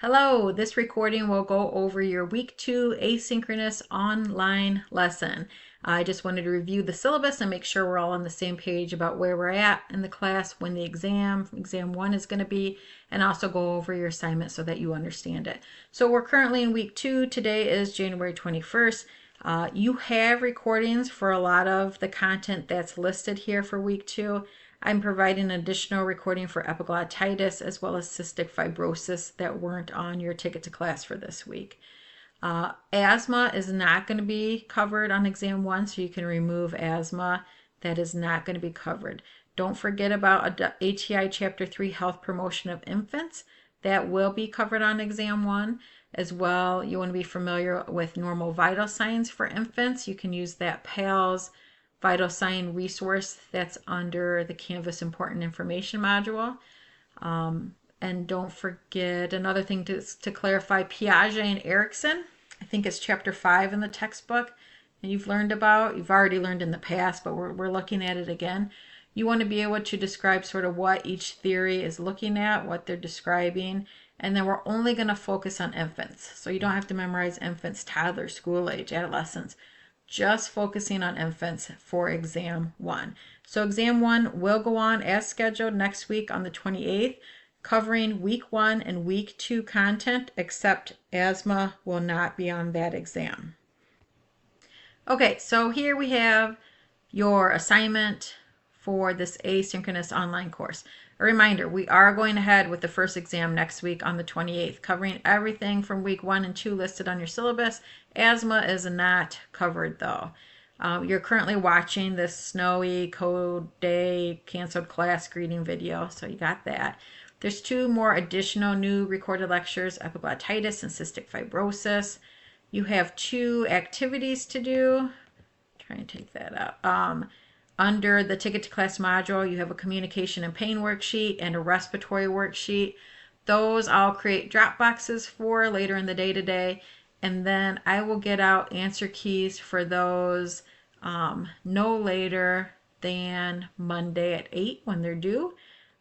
Hello, this recording will go over your week 2 asynchronous online lesson. I just wanted to review the syllabus and make sure we're all on the same page about where we're at in the class, when the exam 1 is going to be, and also go over your assignment so that you understand it. So we're currently in week 2. Today is January 21st. You have recordings for a lot of the content that's listed here for week 2. I'm providing an additional recording for epiglottitis as well as cystic fibrosis that weren't on your ticket to class for this week. Asthma is not going to be covered on exam 1, so you can remove asthma. That is not going to be covered. Don't forget about ATI Chapter 3 Health Promotion of Infants. That will be covered on exam 1. As well, you want to be familiar with normal vital signs for infants. You can use that PALS vital sign resource that's under the Canvas Important Information module. And don't forget another thing to clarify, Piaget and Erickson. I think it's chapter 5 in the textbook, and you've already learned in the past, but we're looking at it again. You want to be able to describe sort of what each theory is looking at, what they're describing, and then we're only going to focus on infants. So you don't have to memorize infants, toddlers, school age, adolescents. Just focusing on infants for exam 1. So exam 1 will go on as scheduled next week on the 28th, covering week 1 and week 2 content, except asthma will not be on that exam. Okay, so here we have your assignment for this asynchronous online course. A reminder, we are going ahead with the first exam next week on the 28th, covering everything from week 1 and 2 listed on your syllabus. Asthma is not covered though. You're currently watching this snowy code day canceled class greeting video, so you got that. There's 2 more additional new recorded lectures, epiglottitis and cystic fibrosis. You have 2 activities to do. Try and take that out. Under the Ticket to Class module, you have a communication and pain worksheet and a respiratory worksheet. Those I'll create drop boxes for later in the day today. And then I will get out answer keys for those no later than Monday at 8 when they're due.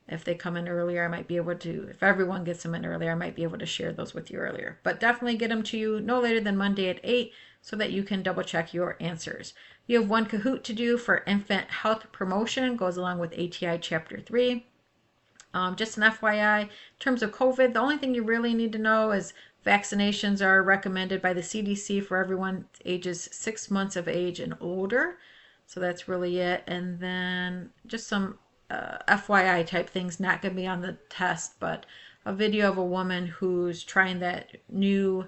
If they come in earlier, I might be able to, if everyone gets them in earlier, I might be able to share those with you earlier. But definitely get them to you no later than Monday at 8 so that you can double check your answers. You have 1 Kahoot to do for infant health promotion, goes along with ATI Chapter 3. Just an FYI, in terms of COVID, the only thing you really need to know is vaccinations are recommended by the CDC for everyone ages 6 months of age and older. So that's really it. And then just some FYI type things, not going to be on the test, but a video of a woman who's trying that new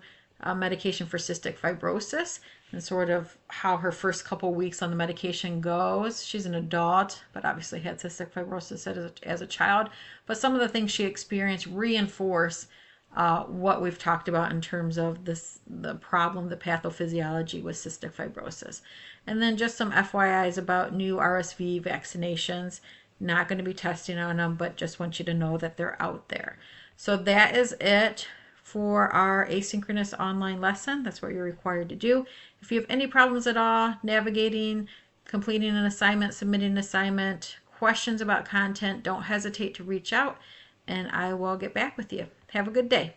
medication for cystic fibrosis and sort of how her first couple weeks on the medication goes. She's an adult, but obviously had cystic fibrosis as a child. But some of the things she experienced reinforce what we've talked about in terms of the problem, the pathophysiology with cystic fibrosis. And then just some FYIs about new RSV vaccinations. Not going to be testing on them, but just want you to know that they're out there. So that is it for our asynchronous online lesson. That's what you're required to do. If you have any problems at all navigating, completing an assignment, submitting an assignment, questions about content, don't hesitate to reach out and I will get back with you. Have a good day.